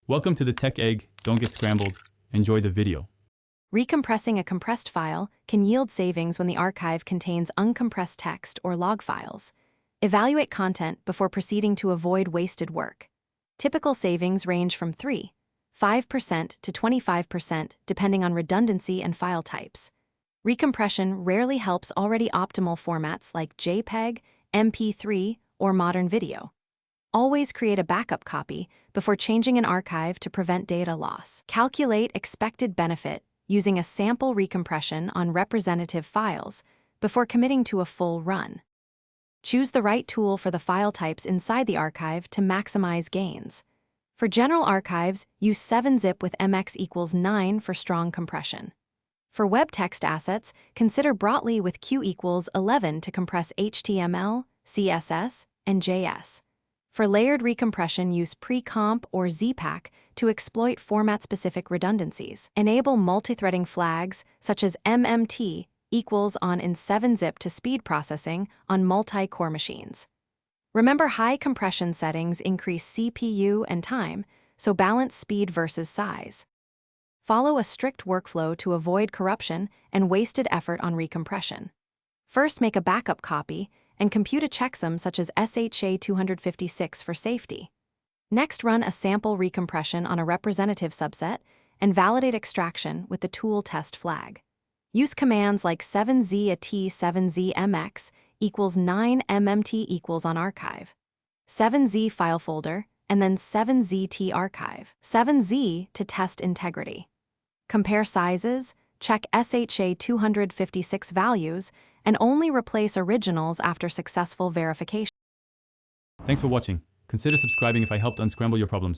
Welcome to the Tech Egg. Don't get scrambled. Enjoy the video. Recompressing a compressed file can yield savings when the archive contains uncompressed text or log files. Evaluate content before proceeding to avoid wasted work. Typical savings range from 5% to 25% depending on redundancy and file types. Recompression rarely helps already optimal formats like JPEG, MP3, or modern video. Always create a backup copy before changing an archive to prevent data loss. Calculate expected benefit using a sample recompression on representative files before committing to a full run. Choose the right tool for the file types inside the archive to maximize gains. For general archives, use 7-zip with MX equals 9 for strong compression. For web text assets, consider Brotli with Q equals 11 to compress HTML, CSS, and JS. For layered recompression, use Precomp or Zpack to exploit format-specific redundancies. Enable multithreading flags such as MMT equals on in 7-zip to speed processing on multi-core machines. Remember, high compression settings increase CPU and time, so balance speed versus size. Follow a strict workflow to avoid corruption and wasted effort on recompression. First, make a backup copy and compute a checksum such as SHA-256 for safety. Next, run a sample recompression on a representative subset and validate extraction with the tool test flag. Use commands like 7z-at7z-mx equals 9mmt equals on archive, 7z file folder, and then 7zt archive, 7z to test integrity. Compare sizes, check SHA-256 values, and only replace originals after successful verification. Thanks for watching. Consider subscribing if I helped unscramble your problems.